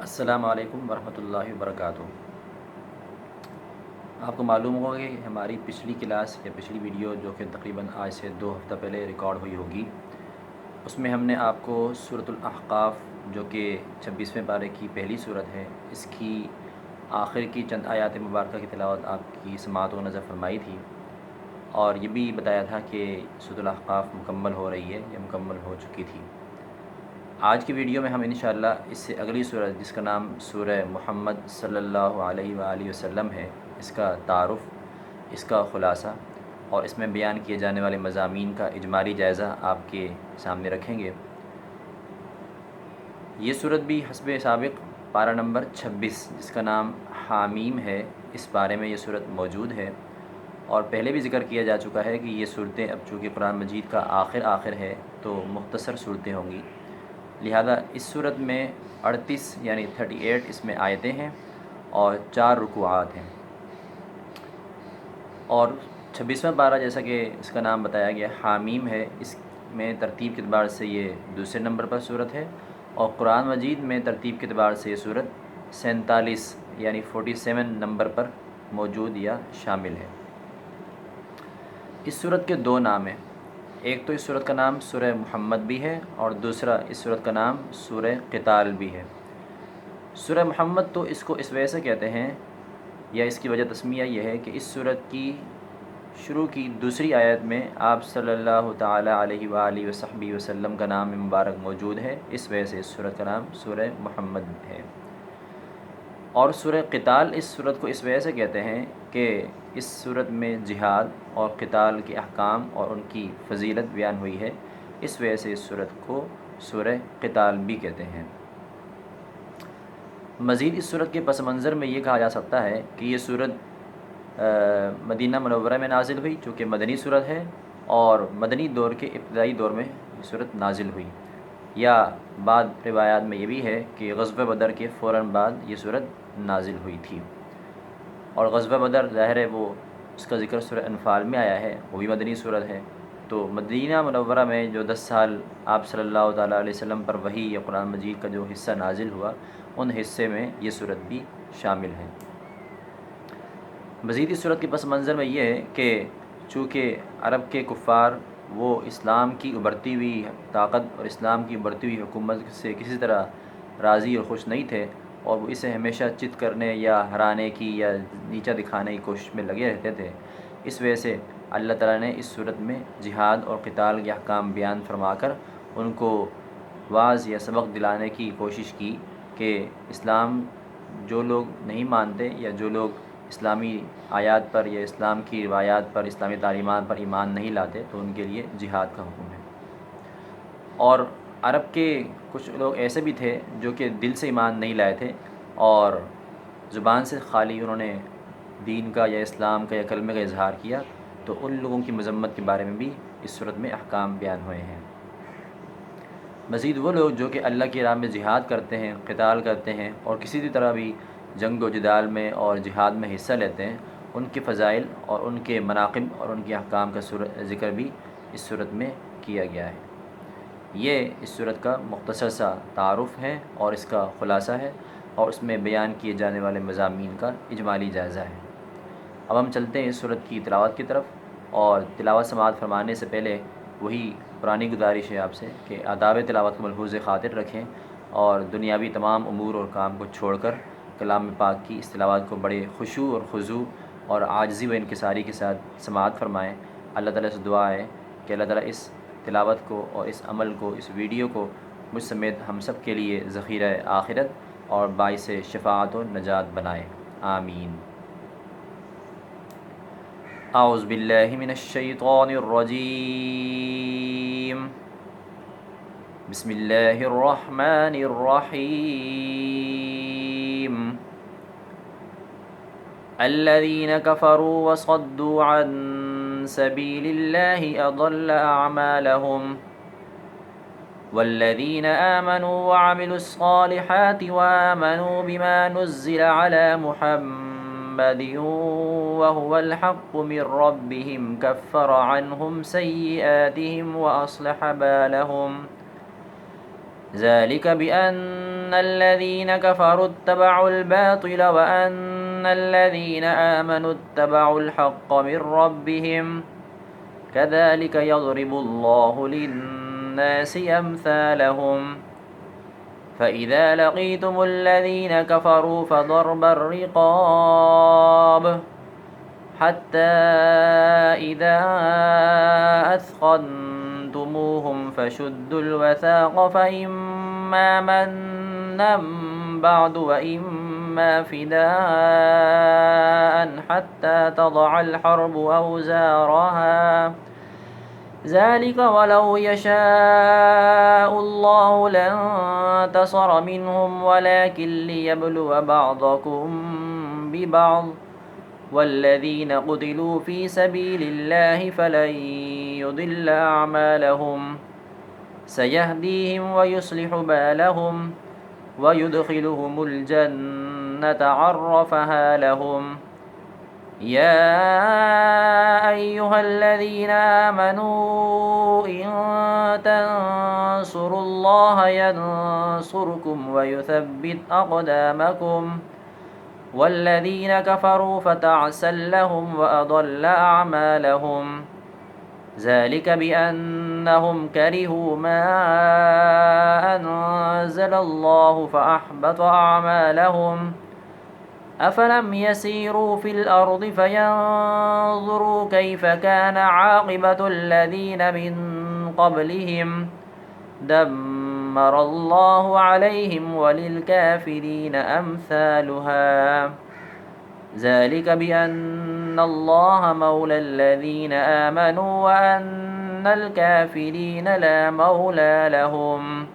السلام علیکم ورحمۃ اللہ وبرکاتہ۔ آپ کو معلوم ہوگا کہ ہماری پچھلی کلاس یا پچھلی ویڈیو جو کہ تقریباً آج سے 2 ہفتہ پہلے ریکارڈ ہوئی ہوگی، اس میں ہم نے آپ کو سورۃ الاحقاف جو کہ 26ویں پارے کی پہلی سورت ہے، اس کی آخر کی چند آیات مبارکہ کی تلاوت آپ کی سماعت و نظر فرمائی تھی، اور یہ بھی بتایا تھا کہ سورۃ الاحقاف مکمل ہو رہی ہے یا مکمل ہو چکی تھی۔ آج کی ویڈیو میں ہم انشاءاللہ اس سے اگلی سورت جس کا نام سورہ محمد صلی اللہ علیہ وآلہ وسلم ہے، اس کا تعارف، اس کا خلاصہ اور اس میں بیان کیے جانے والے مضامین کا اجمالی جائزہ آپ کے سامنے رکھیں گے۔ یہ سورت بھی حسب سابق پارہ نمبر 26 جس کا نام حامیم ہے، اس پارے میں یہ سورت موجود ہے، اور پہلے بھی ذکر کیا جا چکا ہے کہ یہ صورتیں اب چونکہ قرآن مجید کا آخر ہے تو مختصر صورتیں ہوں گی، لہذا اس صورت میں 38 یعنی 38 اس میں آیتیں ہیں اور 4 رکوعات ہیں، اور 26واں پارہ جیسا کہ اس کا نام بتایا گیا حامیم ہے، اس میں ترتیب کے اعتبار سے یہ دوسرے نمبر پر صورت ہے، اور قرآن مجید میں ترتیب کے اعتبار سے یہ صورت 47 یعنی 47 نمبر پر موجود یا شامل ہے۔ اس صورت کے 2 نام ہیں، ایک تو اس صورت کا نام سورہ محمد بھی ہے اور دوسرا اس صورت کا نام سورہ قتال بھی ہے۔ سورہ محمد تو اس کو اس وجہ سے کہتے ہیں یا اس کی وجہ تسمیہ یہ ہے کہ اس صورت کی شروع کی دوسری آیت میں آپ صلی اللہ تعالی علیہ وآلہ وصحبہ وسلم کا نام مبارک موجود ہے، اس وجہ سے اس صورت کا نام سورہ محمد ہے۔ اور سورہ قتال اس صورت کو اس وجہ سے کہتے ہیں کہ اس صورت میں جہاد اور قتال کے احکام اور ان کی فضیلت بیان ہوئی ہے، اس وجہ سے اس صورت کو سورہ قتال بھی کہتے ہیں۔ مزید اس صورت کے پس منظر میں یہ کہا جا سکتا ہے کہ یہ صورت مدینہ منورہ میں نازل ہوئی، چونکہ مدنی صورت ہے، اور مدنی دور کے ابتدائی دور میں یہ صورت نازل ہوئی، یا بعض روایات میں یہ بھی ہے کہ غزوہ بدر کے فوراً بعد یہ صورت نازل ہوئی تھی، اور غزوہ بدر ظاہر ہے وہ اس کا ذکر سورہ انفال میں آیا ہے، وہ بھی مدنی صورت ہے، تو مدینہ منورہ میں جو 10 سال آپ صلی اللہ تعالیٰ علیہ وسلم پر وحی یا قرآن مجید کا جو حصہ نازل ہوا، ان حصے میں یہ صورت بھی شامل ہے۔ مزید اس صورت کے پس منظر میں یہ ہے کہ چونکہ عرب کے کفار وہ اسلام کی ابھرتی ہوئی طاقت اور اسلام کی ابھرتی ہوئی حکومت سے کسی طرح راضی اور خوش نہیں تھے، اور وہ اسے ہمیشہ چت کرنے یا ہرانے کی یا نیچا دکھانے کی کوشش میں لگے رہتے تھے، اس وجہ سے اللہ تعالیٰ نے اس صورت میں جہاد اور قتال کے احکام بیان فرما کر ان کو واعظ یا سبق دلانے کی کوشش کی کہ اسلام جو لوگ نہیں مانتے یا جو لوگ اسلامی آیات پر یا اسلام کی روایات پر، اسلامی تعلیمات پر ایمان نہیں لاتے، تو ان کے لیے جہاد کا حکم ہے۔ اور عرب کے کچھ لوگ ایسے بھی تھے جو کہ دل سے ایمان نہیں لائے تھے اور زبان سے خالی انہوں نے دین کا یا اسلام کا یا کلمے کا اظہار کیا، تو ان لوگوں کی مذمت کے بارے میں بھی اس صورت میں احکام بیان ہوئے ہیں۔ مزید وہ لوگ جو کہ اللہ کی راہ میں جہاد کرتے ہیں، قتال کرتے ہیں، اور کسی بھی طرح بھی جنگ و جدال میں اور جہاد میں حصہ لیتے ہیں، ان کے فضائل اور ان کے مناقب اور ان کے احکام کا ذکر بھی اس صورت میں کیا گیا ہے۔ یہ اس صورت کا مختصر سا تعارف ہے اور اس کا خلاصہ ہے، اور اس میں بیان کیے جانے والے مضامین کا اجمالی جائزہ ہے۔ اب ہم چلتے ہیں اس صورت کی تلاوت کی طرف، اور تلاوت سماعت فرمانے سے پہلے وہی پرانی گزارش ہے آپ سے کہ آداب تلاوت کو ملحوظ خاطر رکھیں، اور دنیاوی تمام امور اور کام کو چھوڑ کر کلام پاک کی اس تلاوت کو بڑے خشوع اور خضوع اور عاجزی و انکساری کے ساتھ سماعت فرمائیں۔ اللہ تعالیٰ سے دعا ہے کہ اللہ تعالیٰ اس تلاوت کو اور اس عمل کو، اس ویڈیو کو مجھ سمیت ہم سب کے لیے ذخیرہ آخرت اور باعث شفاعت و نجات بنائے، آمین۔ اعوذ باللہ من الشیطان الرجیم، بسم اللہ الرحمن الرحیم۔ الذین کفروا وصدوا عن سبیل اللہ اضل اعمالهم والذین آمنوا وعملوا الصالحات وآمنوا بما نزل على محمد وهو الحق من ربهم كفر عنهم سيئاتهم وأصلح بالهم ذلك بأن الذين كفروا اتبعوا الباطل وأن الذين آمنوا اتبعوا الحق من ربهم كذلك يضرب الله للناس أمثالهم فإذا لقيتم الذين كفروا فضرب الرقاب حتى إذا أثخنتموهم فشدوا الوثاق فإما منا بعد وإما فداء حتى تضع الحرب أوزارها ذلك ولو يشاء الله لانتصر منهم ولكن ليبلو بعضكم ببعض والذين قتلوا في سبيل الله فلن يضل أعمالهم سيهديهم ويصلح بالهم ويدخلهم الجنة عرفها لهم يا أيها الذين آمنوا إن تنصروا الله ينصركم ويثبت أقدامكم والذين كفروا فتعسا لهم وأضل أعمالهم ذلك بأنهم كرهوا ما أنزل الله فأحبط أعمالهم أفلم يسيروا في الأرض فينظروا كيف كان عاقبة الذين من قبلهم دمر الله عليهم وللكافرين أمثالها ذلك بأن الله مولى الذين آمنوا وأن الكافرين لا مولى لهم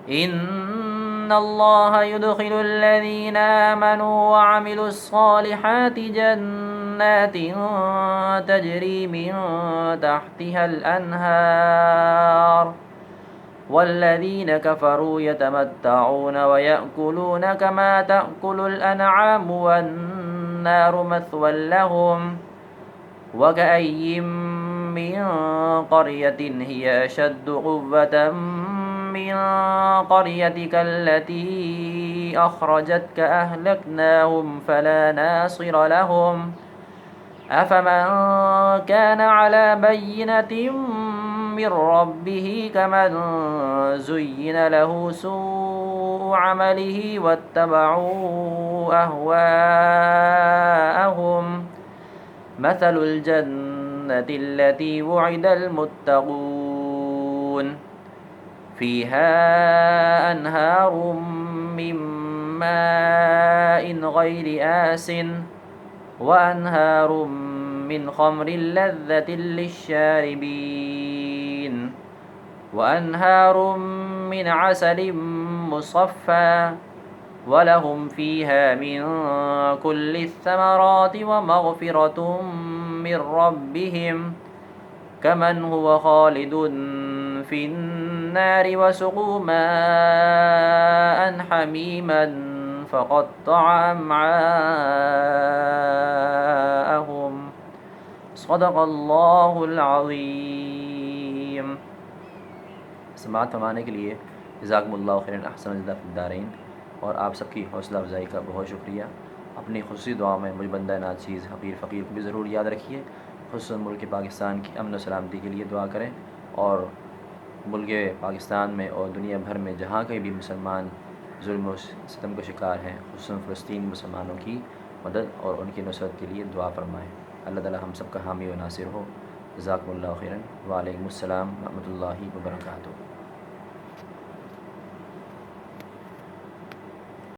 إن الله يدخل الذين آمنوا وعملوا الصالحات جنات تجري من تحتها الأنهار والذين كفروا يتمتعون ويأكلون كما تأكل الأنعام والنار مثوى لهم وكأي من قرية هي أشد قوة من قريتك التي أخرجتك أهلكناهم فلا ناصر لهم أفمن كان على بينة من ربه كمن زين له سوء عمله واتبعوا أهواءهم مثل الجنة التي وعد المتقون فيها أنهار من ماء غير آسٍ وأنهار من خمر لذة للشاربين وأنهار من عسل مصفى ولهم فيها من كل الثمرات ومغفرة من ربهم كمن هو خالد في النار وسقوا ماء حميما فقطع أمعاءهم صدق اللہ العظیم. سماعت فرمانے کے لیے جزاکم اللہ خیرا احسن الجزاء فی الدارین. اور آپ سب کی حوصلہ افزائی کا بہت شکریہ. اپنی خصوصی دعا میں مجھ بندہ ناچیز حقیر فقیر کو بھی ضرور یاد رکھیے. خصوصاً ملک پاکستان کی امن و سلامتی کے لیے دعا کریں اور ملک پاکستان میں اور دنیا بھر میں جہاں کہیں بھی مسلمان ظلم و ستم کا شکار ہیں خصوصاً فلسطین مسلمانوں کی مدد اور ان کی نصرت کے لیے دعا فرمائیں. اللہ تعالی ہم سب کا حامی و ناصر ہو. جزاکم اللہ خیرا. وعلیکم السلام ورحمۃ اللہ وبرکاتہ.